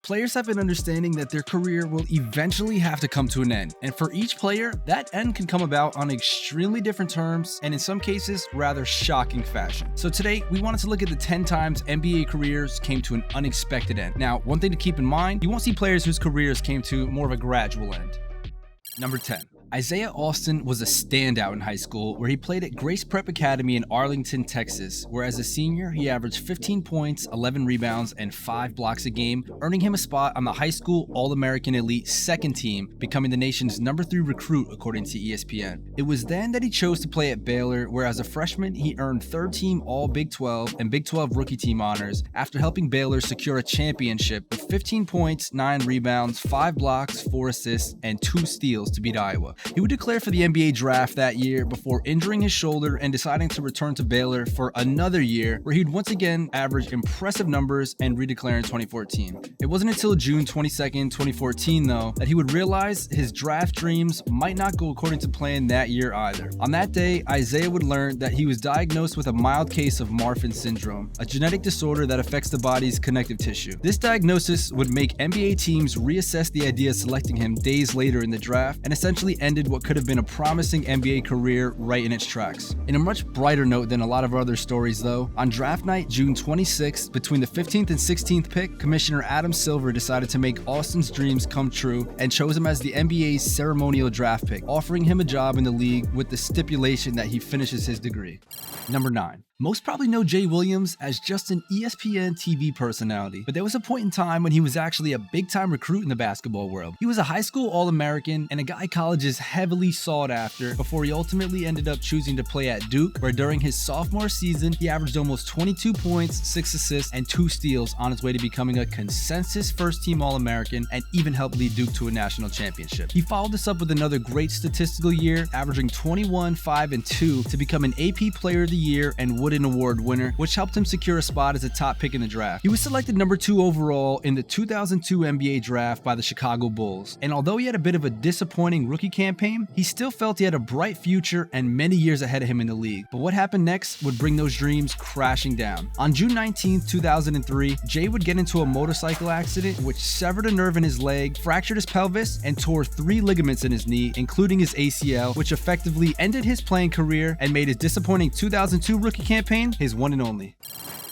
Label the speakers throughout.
Speaker 1: Players have an understanding that their career will eventually have to come to an end, and for each player, that end can come about on extremely different terms and in some cases, rather shocking fashion. So today, we wanted to look at the 10 times NBA careers came to an unexpected end. Now, one thing to keep in mind, you won't see players whose careers came to more of a gradual end. Number 10. Isaiah Austin was a standout in high school, where he played at Grace Prep Academy in Arlington, Texas, where as a senior, he averaged 15 points, 11 rebounds, and 5 blocks a game, earning him a spot on the high school All-American Elite second team, becoming the nation's number 3 recruit according to ESPN. It was then that he chose to play at Baylor, where as a freshman, he earned third team All Big 12 and Big 12 rookie team honors after helping Baylor secure a championship with 15 points, 9 rebounds, 5 blocks, 4 assists, and 2 steals to beat Iowa. He would declare for the NBA draft that year before injuring his shoulder and deciding to return to Baylor for another year, where he'd once again average impressive numbers and redeclare in 2014. It wasn't until June 22nd, 2014 though, that he would realize his draft dreams might not go according to plan that year either. On that day, Isaiah would learn that he was diagnosed with a mild case of Marfan syndrome, a genetic disorder that affects the body's connective tissue. This diagnosis would make NBA teams reassess the idea of selecting him days later in the draft and essentially ended what could have been a promising NBA career right in its tracks. In a much brighter note than a lot of other stories though, on draft night June 26th, between the 15th and 16th pick, Commissioner Adam Silver decided to make Austin's dreams come true and chose him as the NBA's ceremonial draft pick, offering him a job in the league with the stipulation that he finishes his degree. Number 9. Most probably know Jay Williams as just an ESPN TV personality, but there was a point in time when he was actually a big-time recruit in the basketball world. He was a high school All-American and a guy colleges heavily sought after before he ultimately ended up choosing to play at Duke, where during his sophomore season, he averaged almost 22 points, 6 assists, and 2 steals on his way to becoming a consensus first-team All-American and even helped lead Duke to a national championship. He followed this up with another great statistical year, averaging 21, 5, and 2 to become an AP Player of the Year and Wooden Award winner, which helped him secure a spot as a top pick in the draft. He was selected number 2 overall in the 2002 NBA draft by the Chicago Bulls, and although he had a bit of a disappointing rookie campaign, he still felt he had a bright future and many years ahead of him in the league. But what happened next would bring those dreams crashing down. On June 19, 2003, Jay would get into a motorcycle accident which severed a nerve in his leg, fractured his pelvis, and tore 3 ligaments in his knee, including his ACL, which effectively ended his playing career and made his disappointing 2002 rookie campaign his one and only.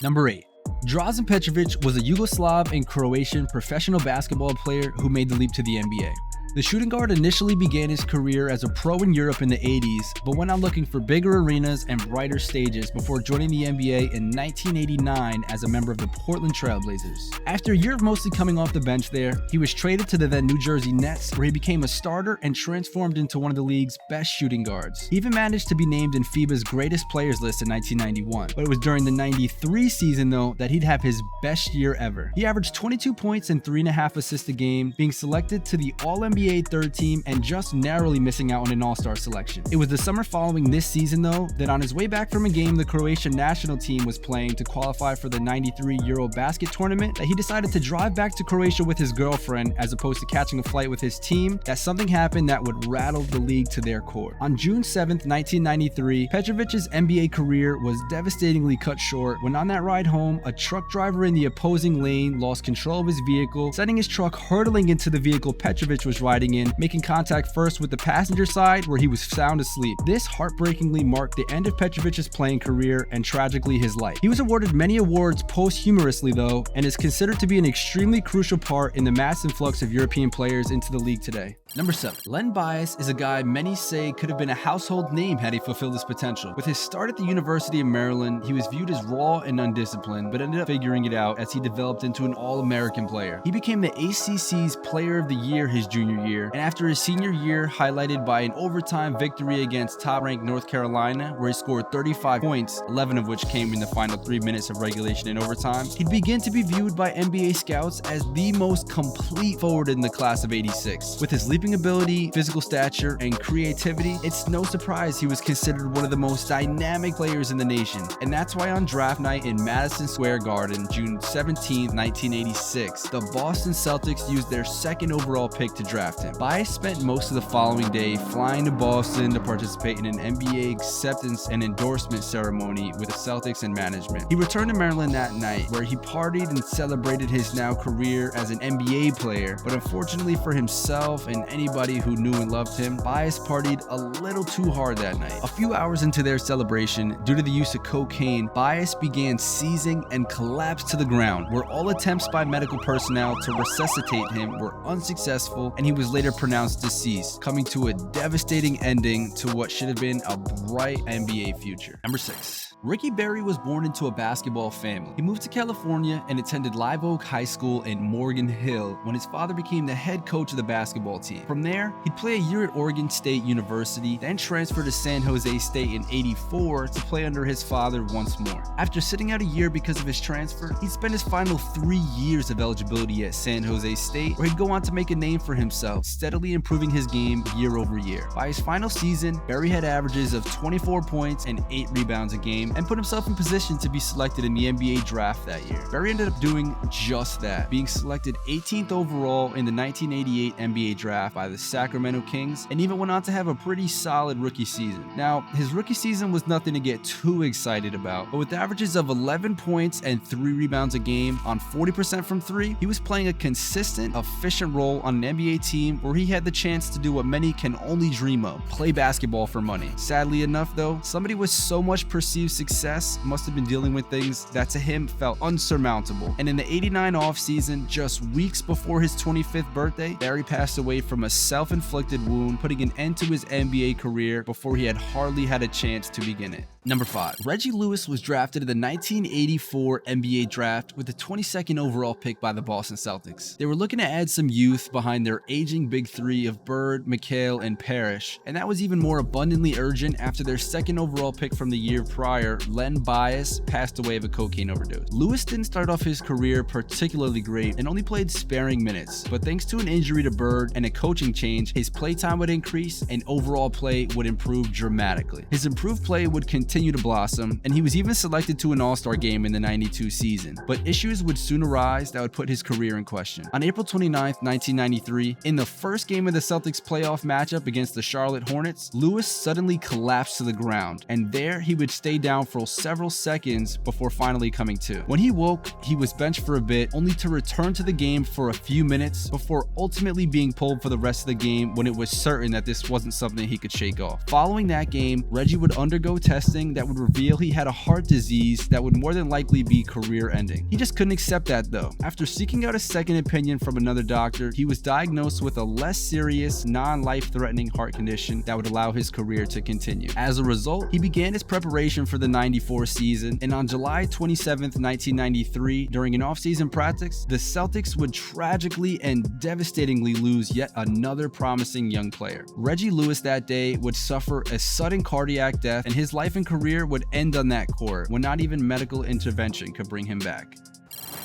Speaker 1: Number 8. Drazen Petrovic was a Yugoslav and Croatian professional basketball player who made the leap to the NBA. The shooting guard initially began his career as a pro in Europe in the 80s, but went on looking for bigger arenas and brighter stages before joining the NBA in 1989 as a member of the Portland Trail Blazers. After a year of mostly coming off the bench there, he was traded to the then New Jersey Nets, where he became a starter and transformed into one of the league's best shooting guards. He even managed to be named in FIBA's greatest players list in 1991, but it was during the 93 season though that he'd have his best year ever. He averaged 22 points and 3.5 assists a game, being selected to the All-NBA third team and just narrowly missing out on an all-star selection. It was the summer following this season though that on his way back from a game the Croatian national team was playing to qualify for the 93 Eurobasket tournament that he decided to drive back to Croatia with his girlfriend as opposed to catching a flight with his team, that something happened that would rattle the league to their core. On June 7th, 1993, Petrovic's NBA career was devastatingly cut short when on that ride home, a truck driver in the opposing lane lost control of his vehicle, sending his truck hurtling into the vehicle Petrovic was riding in, making contact first with the passenger side where he was sound asleep. This heartbreakingly marked the end of Petrovic's playing career and tragically his life. He was awarded many awards posthumously though, and is considered to be an extremely crucial part in the mass influx of European players into the league today. Number 7. Len Bias is a guy many say could have been a household name had he fulfilled his potential. With his start at the University of Maryland, he was viewed as raw and undisciplined, but ended up figuring it out as he developed into an All-American player. He became the ACC's Player of the Year his junior year, and after his senior year, highlighted by an overtime victory against top-ranked North Carolina, where he scored 35 points, 11 of which came in the final 3 minutes of regulation and overtime, he'd begin to be viewed by NBA scouts as the most complete forward in the class of '86. With his leaping ability, physical stature, and creativity, it's no surprise he was considered one of the most dynamic players in the nation. And that's why on draft night in Madison Square Garden, June 17, 1986, the Boston Celtics used their second overall pick to draft draft him. Bias spent most of the following day flying to Boston to participate in an NBA acceptance and endorsement ceremony with the Celtics and management. He returned to Maryland that night, where he partied and celebrated his now career as an NBA player, but unfortunately for himself and anybody who knew and loved him, Bias partied a little too hard that night. A few hours into their celebration, due to the use of cocaine, Bias began seizing and collapsed to the ground, where all attempts by medical personnel to resuscitate him were unsuccessful, and he was later pronounced deceased, coming to a devastating ending to what should have been a bright NBA future. Number 6. Ricky Berry was born into a basketball family. He moved to California and attended Live Oak High School in Morgan Hill when his father became the head coach of the basketball team. From there, he'd play a year at Oregon State University, then transfer to San Jose State in '84 to play under his father once more. After sitting out a year because of his transfer, he'd spend his final 3 years of eligibility at San Jose State, where he'd go on to make a name for himself, steadily improving his game year over year. By his final season, Berry had averages of 24 points and 8 rebounds a game, and put himself in position to be selected in the NBA draft that year. Berry ended up doing just that, being selected 18th overall in the 1988 NBA draft by the Sacramento Kings, and even went on to have a pretty solid rookie season. Now, his rookie season was nothing to get too excited about, but with averages of 11 points and 3 rebounds a game on 40% from 3, he was playing a consistent, efficient role on an NBA team where he had the chance to do what many can only dream of: play basketball for money. Sadly enough though, somebody with so much perceived success must have been dealing with things that to him felt unsurmountable. And in the '89 offseason, just weeks before his 25th birthday, Berry passed away from a self-inflicted wound, putting an end to his NBA career before he had hardly had a chance to begin it. Number 5. Reggie Lewis was drafted in the 1984 NBA draft with the 22nd overall pick by the Boston Celtics. They were looking to add some youth behind their aging big three of Bird, McHale, and Parrish, and that was even more abundantly urgent after their second overall pick from the year prior, Len Bias, passed away of a cocaine overdose. Lewis didn't start off his career particularly great and only played sparing minutes, but thanks to an injury to Bird and a coaching change, his playtime would increase and overall play would improve dramatically. His improved play would continue to blossom, and he was even selected to an All-Star game in the '92 season, but issues would soon arise that would put his career in question. On April 29, 1993, in the first game of the Celtics playoff matchup against the Charlotte Hornets, Lewis suddenly collapsed to the ground, and there he would stay down for several seconds before finally coming to. When he woke, he was benched for a bit, only to return to the game for a few minutes before ultimately being pulled for the rest of the game when it was certain that this wasn't something he could shake off. Following that game, Reggie would undergo testing that would reveal he had a heart disease that would more than likely be career-ending. He just couldn't accept that though. After seeking out a second opinion from another doctor, he was diagnosed with a less serious, non-life-threatening heart condition that would allow his career to continue. As a result, he began his preparation for the '94 season, and on July 27, 1993, during an off-season practice, the Celtics would tragically and devastatingly lose yet another promising young player. Reggie Lewis that day would suffer a sudden cardiac death, and his life and career would end on that court when not even medical intervention could bring him back.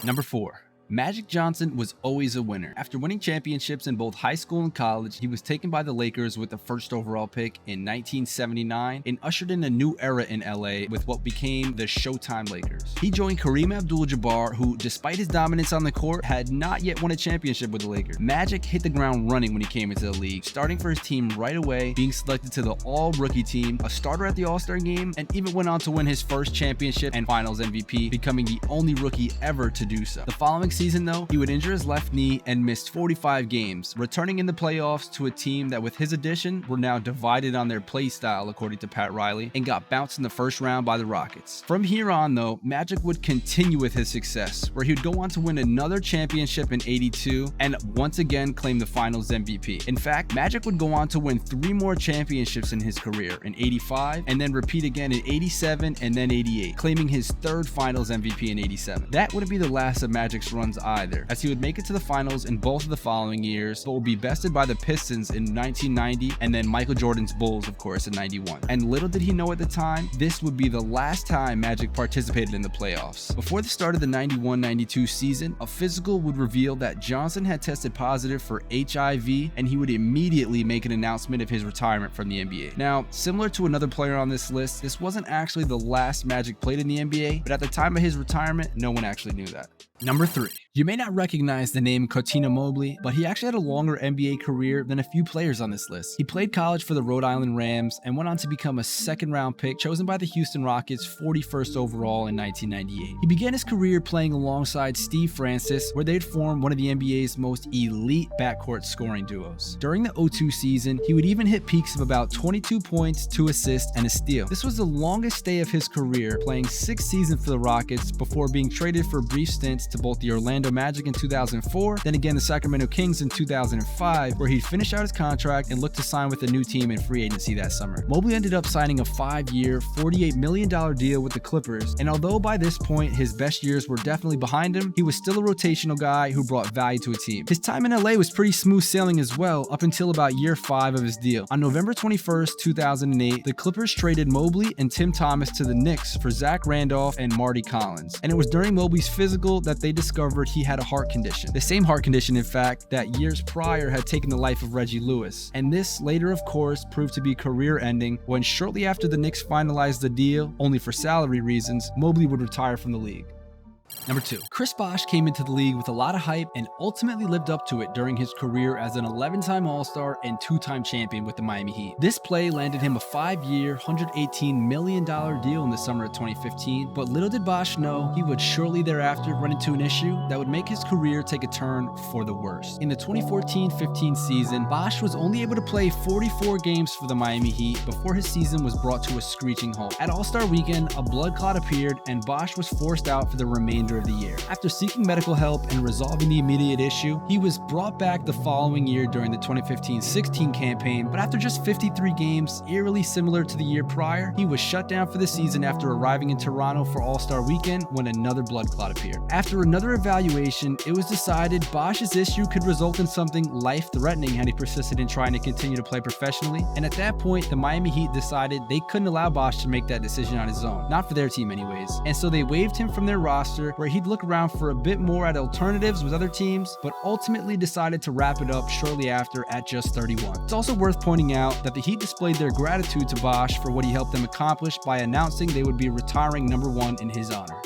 Speaker 1: Number 4. Magic Johnson was always a winner. After winning championships in both high school and college, he was taken by the Lakers with the first overall pick in 1979 and ushered in a new era in LA with what became the Showtime Lakers. He joined Kareem Abdul-Jabbar, who, despite his dominance on the court, had not yet won a championship with the Lakers. Magic hit the ground running when he came into the league, starting for his team right away, being selected to the all-rookie team, a starter at the All-Star game, and even went on to win his first championship and Finals MVP, becoming the only rookie ever to do so. The following season though, he would injure his left knee and missed 45 games, returning in the playoffs to a team that with his addition were now divided on their play style according to Pat Riley, and got bounced in the first round by the Rockets. From here on though, Magic would continue with his success, where he would go on to win another championship in '82 and once again claim the Finals MVP. In fact, Magic would go on to win 3 more championships in his career, in '85 and then repeat again in '87 and then '88, claiming his 3rd Finals MVP in '87. That wouldn't be the last of Magic's runs either, as he would make it to the finals in both of the following years, but would be bested by the Pistons in 1990 and then Michael Jordan's Bulls, of course, in '91. And little did he know at the time, this would be the last time Magic participated in the playoffs. Before the start of the '91-92 season, a physical would reveal that Johnson had tested positive for HIV, and he would immediately make an announcement of his retirement from the NBA. Now, similar to another player on this list, this wasn't actually the last Magic played in the NBA, but at the time of his retirement, no one actually knew that. Number 3. You may not recognize the name Cuttino Mobley, but he actually had a longer NBA career than a few players on this list. He played college for the Rhode Island Rams and went on to become a second-round pick chosen by the Houston Rockets 41st overall in 1998. He began his career playing alongside Steve Francis, where they'd form one of the NBA's most elite backcourt scoring duos. During the 02 season, he would even hit peaks of about 22 points, 2 assists, and a steal. This was the longest stay of his career, playing 6 seasons for the Rockets before being traded for brief stints to both the Orlando Magic in 2004, then again the Sacramento Kings in 2005, where he'd finish out his contract and look to sign with a new team in free agency that summer. Mobley ended up signing a 5-year, $48 million deal with the Clippers, and although by this point his best years were definitely behind him, he was still a rotational guy who brought value to a team. His time in LA was pretty smooth sailing as well, up until about year 5 of his deal. On November 21st, 2008, the Clippers traded Mobley and Tim Thomas to the Knicks for Zach Randolph and Marty Collins, and it was during Mobley's physical that they discovered he had a heart condition. The same heart condition, in fact, that years prior had taken the life of Reggie Lewis. And this later, of course, proved to be career-ending when shortly after the Knicks finalized the deal, only for salary reasons, Mobley would retire from the league. Number 2. Chris Bosh came into the league with a lot of hype and ultimately lived up to it during his career as an 11-time All-Star and 2-time champion with the Miami Heat. This play landed him a 5-year, $118 million deal in the summer of 2015, but little did Bosh know he would shortly thereafter run into an issue that would make his career take a turn for the worse. In the 2014-15 season, Bosh was only able to play 44 games for the Miami Heat before his season was brought to a screeching halt. At All-Star Weekend, a blood clot appeared and Bosh was forced out for the remainder of the year. After seeking medical help and resolving the immediate issue, he was brought back the following year during the 2015-16 campaign, but after just 53 games, eerily similar to the year prior, he was shut down for the season after arriving in Toronto for All-Star Weekend when another blood clot appeared. After another evaluation, it was decided Bosh's issue could result in something life-threatening had he persisted in trying to continue to play professionally, and at that point, the Miami Heat decided they couldn't allow Bosh to make that decision on his own, not for their team anyways, and so they waived him from their roster, where he'd look around for a bit more at alternatives with other teams, but ultimately decided to wrap it up shortly after at just 31. It's also worth pointing out that the Heat displayed their gratitude to Bosh for what he helped them accomplish by announcing they would be retiring number 1 in his honor.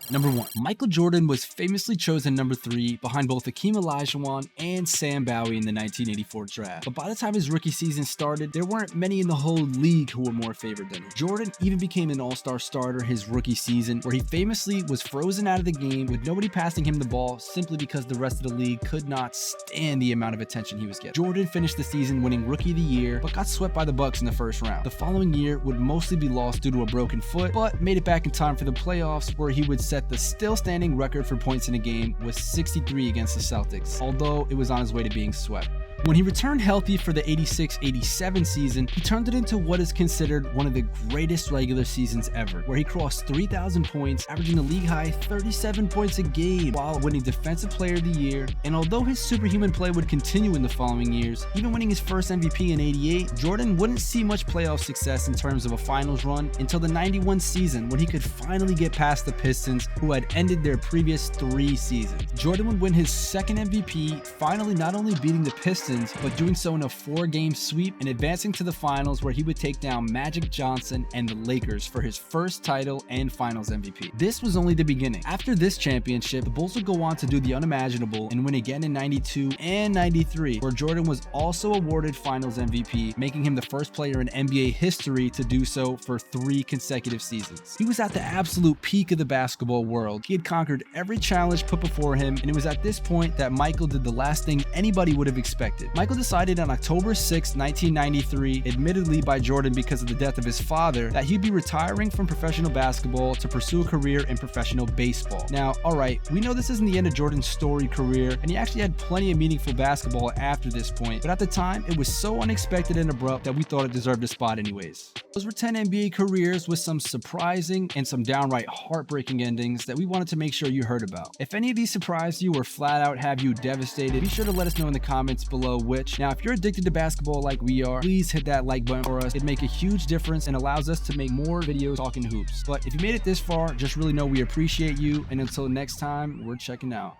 Speaker 1: Number 1. Michael Jordan was famously chosen number 3 behind both Hakeem Olajuwon and Sam Bowie in the 1984 draft. But by the time his rookie season started, there weren't many in the whole league who were more favored than him. Jordan even became an all-star starter his rookie season, where he famously was frozen out of the game with nobody passing him the ball simply because the rest of the league could not stand the amount of attention he was getting. Jordan finished the season winning Rookie of the Year, but got swept by the Bucks in the first round. The following year would mostly be lost due to a broken foot, but made it back in time for the playoffs, where he would set the still standing record for points in a game with 63 against the Celtics, although it was on his way to being swept. When he returned healthy for the 86-87 season, he turned it into what is considered one of the greatest regular seasons ever, where he crossed 3,000 points, averaging a league-high 37 points a game while winning Defensive Player of the Year. And although his superhuman play would continue in the following years, even winning his first MVP in '88, Jordan wouldn't see much playoff success in terms of a finals run until the '91 season, when he could finally get past the Pistons, who had ended their previous 3 seasons. Jordan would win his second MVP, finally not only beating the Pistons, but doing so in a 4-game sweep and advancing to the finals, where he would take down Magic Johnson and the Lakers for his first title and finals MVP. This was only the beginning. After this championship, the Bulls would go on to do the unimaginable and win again in '92 and '93, where Jordan was also awarded finals MVP, making him the first player in NBA history to do so for 3 consecutive seasons. He was at the absolute peak of the basketball world. He had conquered every challenge put before him, and it was at this point that Michael did the last thing anybody would have expected. Michael decided on October 6, 1993, admittedly by Jordan because of the death of his father, that he'd be retiring from professional basketball to pursue a career in professional baseball. Now, alright, we know this isn't the end of Jordan's storied career, and he actually had plenty of meaningful basketball after this point, but at the time, it was so unexpected and abrupt that we thought it deserved a spot anyways. Those were 10 NBA careers with some surprising and some downright heartbreaking endings that we wanted to make sure you heard about. If any of these surprised you or flat out have you devastated, be sure to let us know in the comments below which. Now, if you're addicted to basketball like we are, please hit that like button for us. It'd make a huge difference and allows us to make more videos talking hoops. But if you made it this far, just really know we appreciate you, and until next time, we're checking out.